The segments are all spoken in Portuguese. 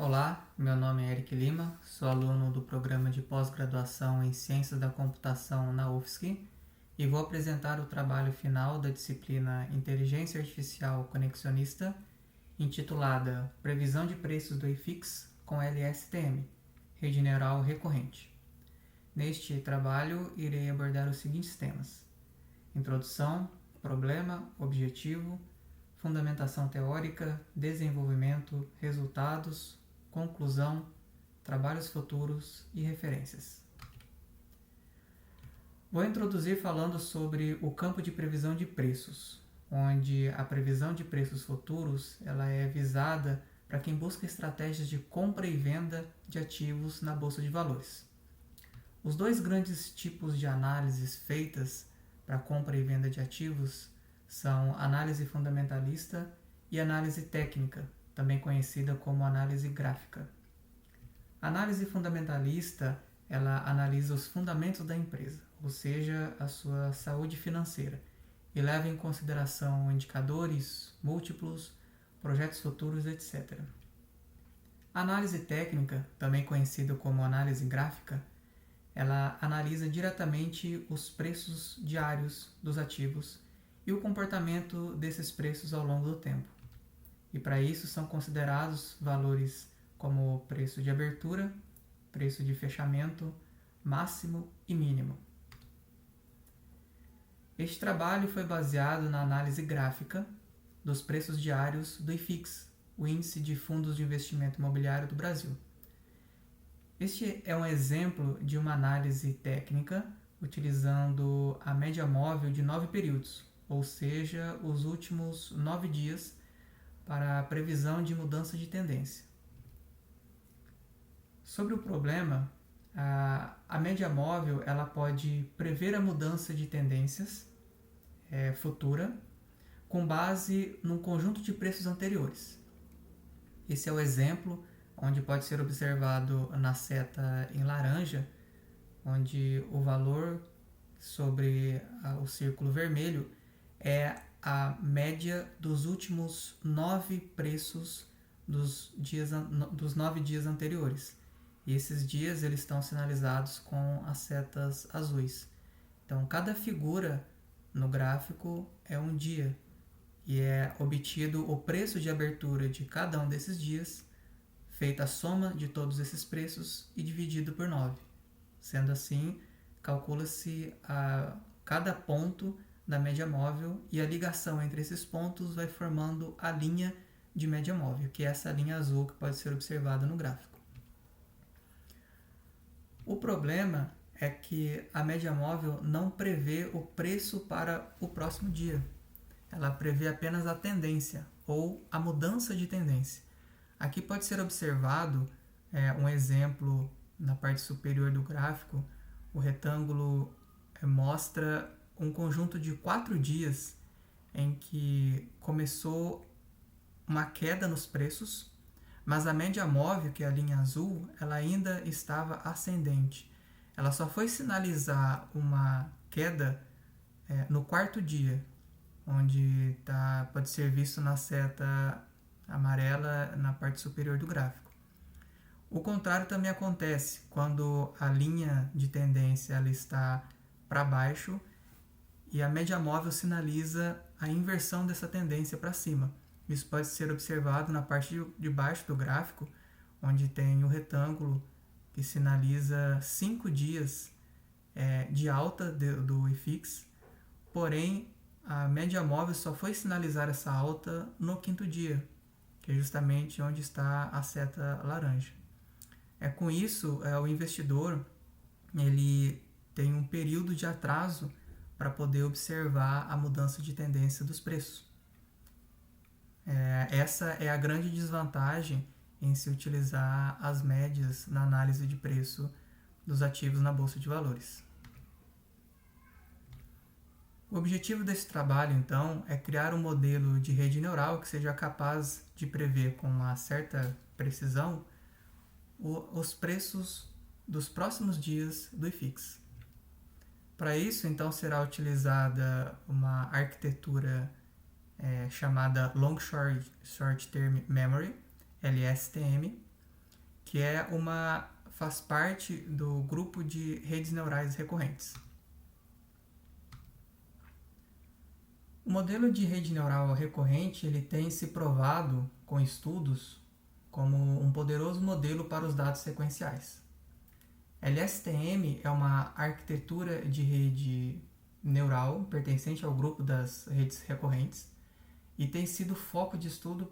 Olá, meu nome é Eric Lima, sou aluno do programa de pós-graduação em Ciências da Computação na UFSC e vou apresentar o trabalho final da disciplina Inteligência Artificial Conexionista, intitulada Previsão de Preços do IFIX com LSTM, Rede Neural Recorrente. Neste trabalho, irei abordar os seguintes temas: introdução, problema, objetivo, fundamentação teórica, desenvolvimento, resultados, conclusão, trabalhos futuros e referências. Vou introduzir falando sobre o campo de previsão de preços, onde a previsão de preços futuros ela é visada para quem busca estratégias de compra e venda de ativos na bolsa de valores. Os dois grandes tipos de análises feitas para compra e venda de ativos são análise fundamentalista e análise técnica, também conhecida como análise gráfica. A análise fundamentalista ela analisa os fundamentos da empresa, ou seja, a sua saúde financeira, e leva em consideração indicadores, múltiplos, projetos futuros, etc. A análise técnica, também conhecida como análise gráfica, ela analisa diretamente os preços diários dos ativos e o comportamento desses preços ao longo do tempo. E para isso são considerados valores como preço de abertura, preço de fechamento, máximo e mínimo. Este trabalho foi baseado na análise gráfica dos preços diários do IFIX, o Índice de Fundos de Investimento Imobiliário do Brasil. Este é um exemplo de uma análise técnica utilizando a média móvel de 9 períodos, ou seja, os últimos 9 dias, para a previsão de mudança de tendência. Sobre o problema, a média móvel ela pode prever a mudança de tendências futura com base num conjunto de preços anteriores. Esse é o exemplo onde pode ser observado na seta em laranja, onde o valor sobre o círculo vermelho é a média dos últimos 9 preços dos 9 dias anteriores. E esses dias eles estão sinalizados com as setas azuis. Então, cada figura no gráfico é um dia e é obtido o preço de abertura de cada um desses dias, feita a soma de todos esses preços e dividido por 9. Sendo assim, calcula-se cada ponto da média móvel e a ligação entre esses pontos vai formando a linha de média móvel, que é essa linha azul que pode ser observada no gráfico. O problema é que a média móvel não prevê o preço para o próximo dia. Ela prevê apenas a tendência ou a mudança de tendência. Aqui pode ser observado um exemplo na parte superior do gráfico. O retângulo mostra um conjunto de 4 dias em que começou uma queda nos preços, mas a média móvel, que é a linha azul, ela ainda estava ascendente. Ela só foi sinalizar uma queda no 4º dia, onde pode ser visto na seta amarela na parte superior do gráfico. O contrário também acontece quando a linha de tendência ela está para baixo e a média móvel sinaliza a inversão dessa tendência para cima. Isso pode ser observado na parte de baixo do gráfico, onde tem o retângulo que sinaliza 5 dias de alta do IFIX, porém a média móvel só foi sinalizar essa alta no 5º dia, que é justamente onde está a seta laranja. Com isso, o investidor ele tem um período de atraso para poder observar a mudança de tendência dos preços. Essa é a grande desvantagem em se utilizar as médias na análise de preço dos ativos na Bolsa de Valores. O objetivo desse trabalho, então, é criar um modelo de rede neural que seja capaz de prever com uma certa precisão os preços dos próximos dias do IFIX. Para isso, então, será utilizada uma arquitetura chamada Long Short Term Memory, LSTM, faz parte do grupo de redes neurais recorrentes. O modelo de rede neural recorrente ele tem se provado com estudos como um poderoso modelo para os dados sequenciais. LSTM é uma arquitetura de rede neural pertencente ao grupo das redes recorrentes e tem sido foco de estudo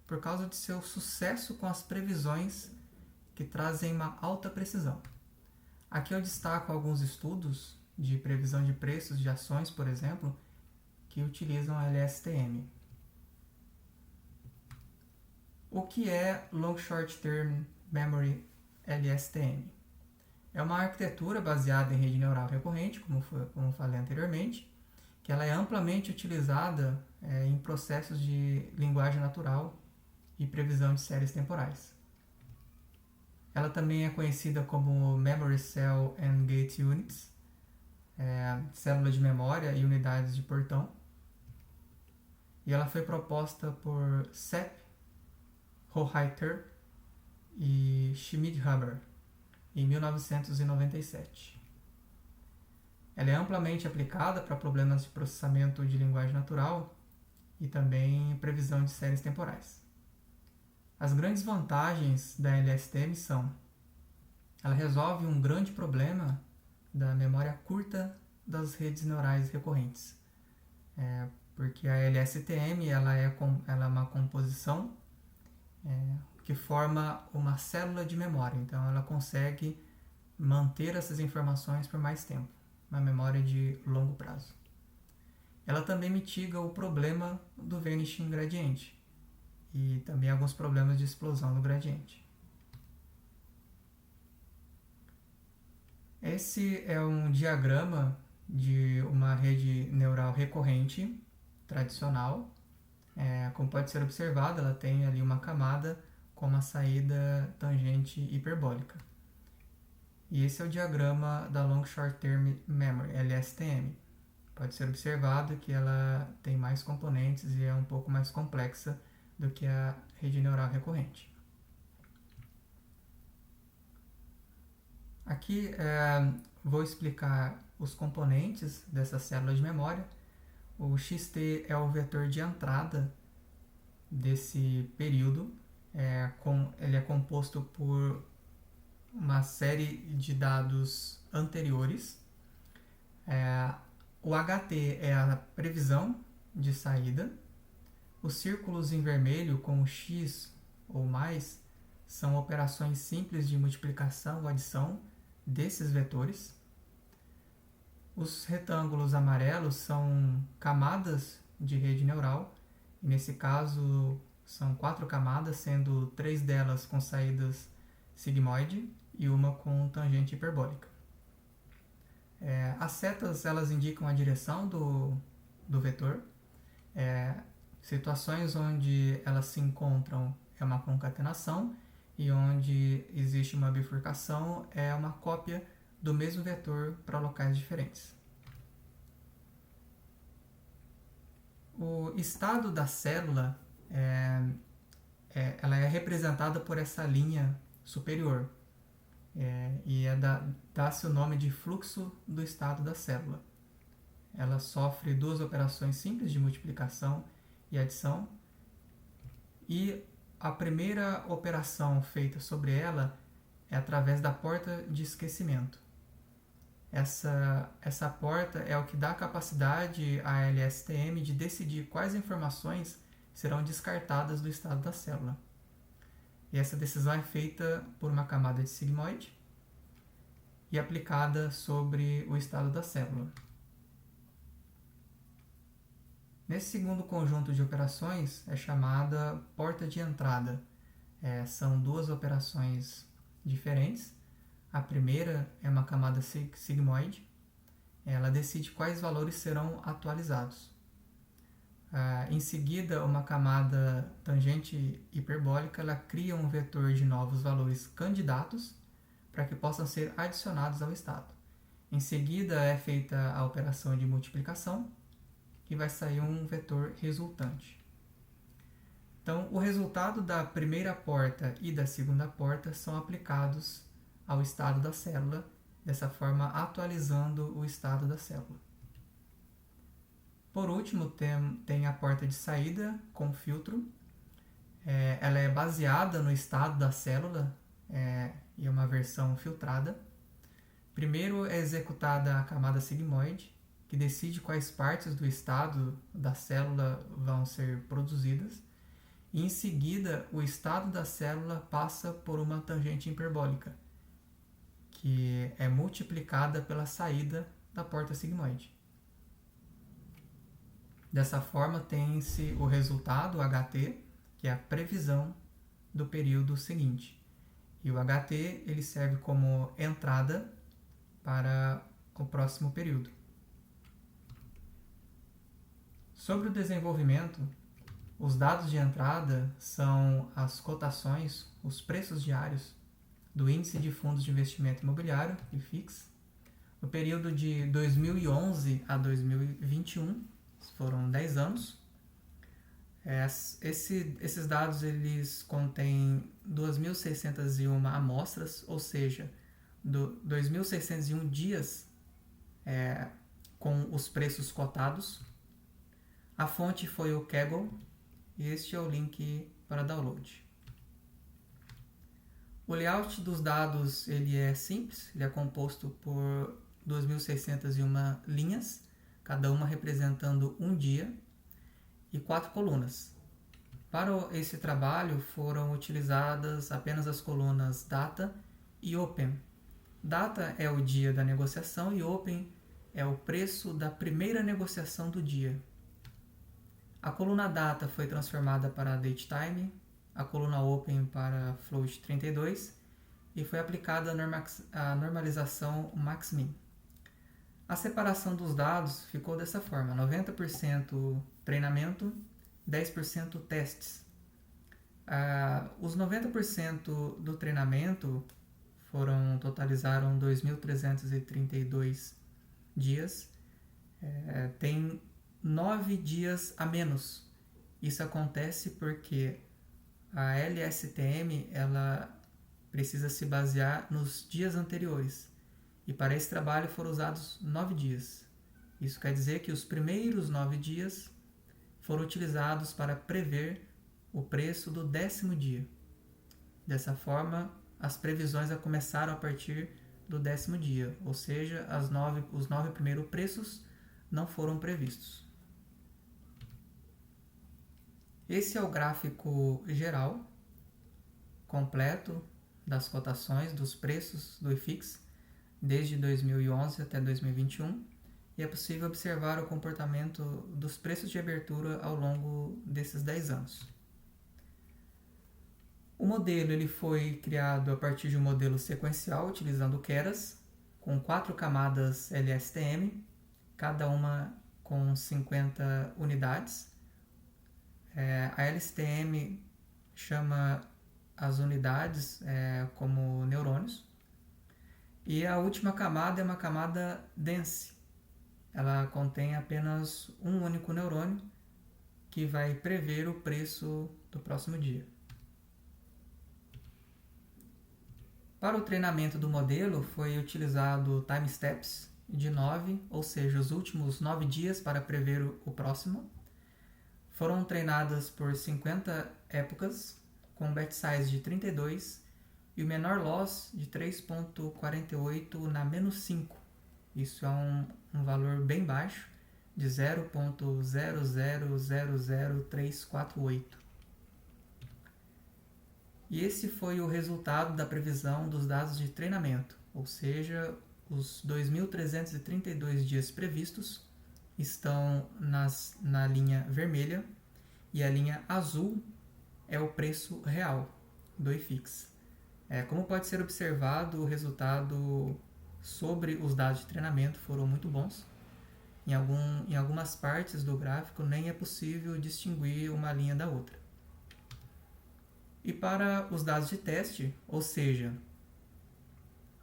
por causa de seu sucesso com as previsões que trazem uma alta precisão. Aqui eu destaco alguns estudos de previsão de preços de ações, por exemplo, que utilizam LSTM. O que é Long Short Term Memory LSTM? É uma arquitetura baseada em rede neural recorrente, como falei anteriormente, que ela é amplamente utilizada em processos de linguagem natural e previsão de séries temporais. Ela também é conhecida como Memory Cell and Gate Units, célula de memória e unidades de portão. E ela foi proposta por Sepp, Hoheiter e Schmidhuber em 1997. Ela é amplamente aplicada para problemas de processamento de linguagem natural e também previsão de séries temporais. As grandes vantagens da LSTM são: ela resolve um grande problema da memória curta das redes neurais recorrentes, porque a LSTM ela é uma composição que forma uma célula de memória, então ela consegue manter essas informações por mais tempo, uma memória de longo prazo. Ela também mitiga o problema do vanishing gradiente e também alguns problemas de explosão do gradiente. Esse é um diagrama de uma rede neural recorrente tradicional. Como pode ser observado, ela tem ali uma camada com uma saída tangente hiperbólica. E esse é o diagrama da Long Short Term Memory, LSTM. Pode ser observado que ela tem mais componentes e é um pouco mais complexa do que a rede neural recorrente. Aqui vou explicar os componentes dessa célula de memória. O XT é o vetor de entrada desse período. Ele é composto por uma série de dados anteriores. O HT é a previsão de saída. Os círculos em vermelho com o X ou mais são operações simples de multiplicação ou adição desses vetores. Os retângulos amarelos são camadas de rede neural. E nesse caso, são 4 camadas, sendo 3 delas com saídas sigmoide e uma com tangente hiperbólica. As setas elas indicam a direção do vetor. Situações onde elas se encontram é uma concatenação e onde existe uma bifurcação é uma cópia do mesmo vetor para locais diferentes. O estado da célula ela é representada por essa linha superior e dá-se o nome de fluxo do estado da célula. Ela sofre 2 operações simples de multiplicação e adição, e a primeira operação feita sobre ela é através da porta de esquecimento. Essa porta é o que dá capacidade à LSTM de decidir quais informações serão descartadas do estado da célula. E essa decisão é feita por uma camada de sigmoide e aplicada sobre o estado da célula. Nesse segundo conjunto de operações é chamada porta de entrada. São 2 operações diferentes. A primeira é uma camada sigmoide. Ela decide quais valores serão atualizados. Em seguida, uma camada tangente hiperbólica ela cria um vetor de novos valores candidatos para que possam ser adicionados ao estado. Em seguida, é feita a operação de multiplicação e vai sair um vetor resultante. Então, o resultado da primeira porta e da segunda porta são aplicados ao estado da célula, dessa forma atualizando o estado da célula. Por último, tem a porta de saída com filtro. Ela é baseada no estado da célula e é uma versão filtrada. Primeiro é executada a camada sigmoide, que decide quais partes do estado da célula vão ser produzidas. E em seguida, o estado da célula passa por uma tangente hiperbólica, que é multiplicada pela saída da porta sigmoide. Dessa forma, tem-se o resultado HT, que é a previsão do período seguinte. E o HT ele serve como entrada para o próximo período. Sobre o desenvolvimento, os dados de entrada são as cotações, os preços diários do Índice de Fundos de Investimento Imobiliário, IFIX, no período de 2011 a 2021, foram 10 anos. Esses dados eles contêm 2.601 amostras, ou seja, 2.601 dias com os preços cotados. A fonte foi o Kaggle e este é o link para download. O layout dos dados ele é simples, ele é composto por 2.601 linhas, cada uma representando um dia, e 4 colunas. Para esse trabalho foram utilizadas apenas as colunas Data e Open. Data é o dia da negociação e Open é o preço da primeira negociação do dia. A coluna Data foi transformada para Datetime, a coluna Open para Float 32 e foi aplicada a normalização Max-Min. A separação dos dados ficou dessa forma: 90% treinamento, 10% testes. Os 90% do treinamento totalizaram 2.332 dias. Tem 9 dias a menos. Isso acontece porque a LSTM ela precisa se basear nos dias anteriores. E para esse trabalho foram usados 9 dias. Isso quer dizer que os primeiros 9 dias foram utilizados para prever o preço do 10º dia. Dessa forma, as previsões começaram a partir do 10º dia, ou seja, os 9 primeiros preços não foram previstos. Esse é o gráfico geral, completo, das cotações, dos preços do IFIX, desde 2011 até 2021, e é possível observar o comportamento dos preços de abertura ao longo desses 10 anos. O modelo ele foi criado a partir de um modelo sequencial, utilizando Keras, com 4 camadas LSTM, cada uma com 50 unidades. A LSTM chama as unidades como neurônios. E a última camada é uma camada dense. Ela contém apenas um único neurônio que vai prever o preço do próximo dia. Para o treinamento do modelo foi utilizado time steps de 9, ou seja, os últimos 9 dias para prever o próximo. Foram treinadas por 50 épocas, com batch size de 32 e o menor loss de 3.48 na menos 5. Isso é um valor bem baixo, de 0.0000348. E esse foi o resultado da previsão dos dados de treinamento, ou seja, os 2.332 dias previstos estão na linha vermelha e a linha azul é o preço real do IFIX. Como pode ser observado, o resultado sobre os dados de treinamento foram muito bons. Em algumas partes do gráfico nem é possível distinguir uma linha da outra. E para os dados de teste, ou seja,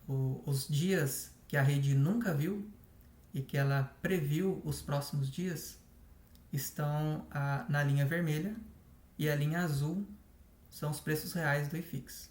os dias que a rede nunca viu e que ela previu os próximos dias, estão na linha vermelha e a linha azul são os preços reais do IFIX.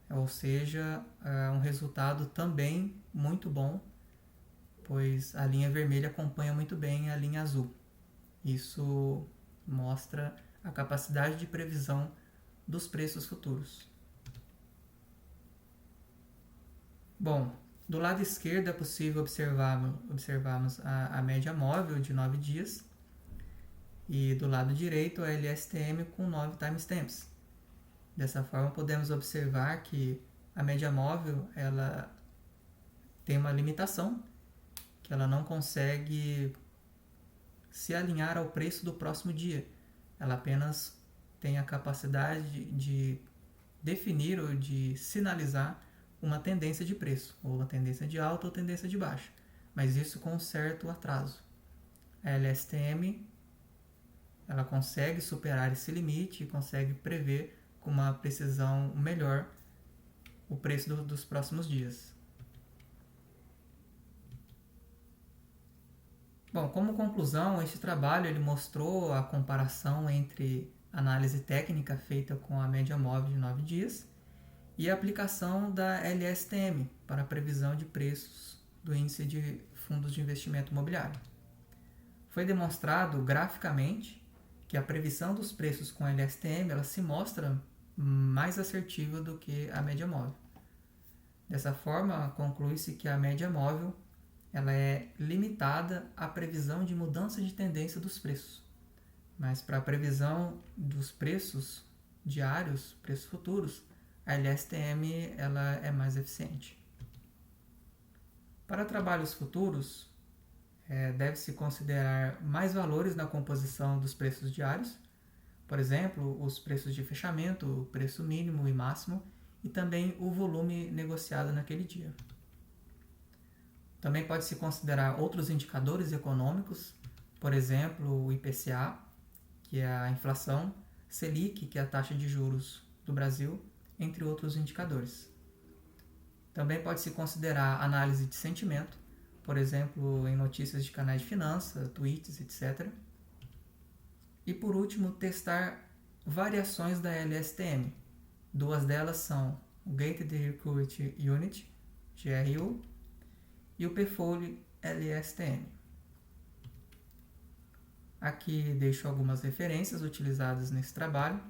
Ou seja, é um resultado também muito bom, pois a linha vermelha acompanha muito bem a linha azul. Isso mostra a capacidade de previsão dos preços futuros. Bom, do lado esquerdo é possível observarmos a média móvel de 9 dias e do lado direito a LSTM com 9 timestamps. Dessa forma podemos observar que a média móvel ela tem uma limitação, que ela não consegue se alinhar ao preço do próximo dia. Ela apenas tem a capacidade de definir ou de sinalizar uma tendência de preço, ou uma tendência de alta ou tendência de baixa, mas isso com um certo atraso. A LSTM ela consegue superar esse limite e consegue prever com uma precisão melhor o preço dos próximos dias. Bom, como conclusão, este trabalho ele mostrou a comparação entre análise técnica feita com a média móvel de 9 dias e a aplicação da LSTM para a previsão de preços do índice de fundos de investimento imobiliário. Foi demonstrado graficamente que a previsão dos preços com a LSTM ela se mostra mais assertiva do que a média móvel. Dessa forma, conclui-se que a média móvel ela é limitada à previsão de mudança de tendência dos preços, mas para a previsão dos preços diários, preços futuros, a LSTM ela é mais eficiente. Para trabalhos futuros, deve-se considerar mais valores na composição dos preços diários, por exemplo, os preços de fechamento, o preço mínimo e máximo, e também o volume negociado naquele dia. Também pode-se considerar outros indicadores econômicos, por exemplo, o IPCA, que é a inflação, Selic, que é a taxa de juros do Brasil, entre outros indicadores. Também pode-se considerar análise de sentimento, por exemplo, em notícias de canais de finanças, tweets, etc. E por último, testar variações da LSTM. Duas delas são o Gated Recurrent Unit, GRU, e o P-Folio LSTM. Aqui deixo algumas referências utilizadas nesse trabalho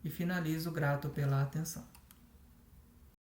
e finalizo grato pela atenção.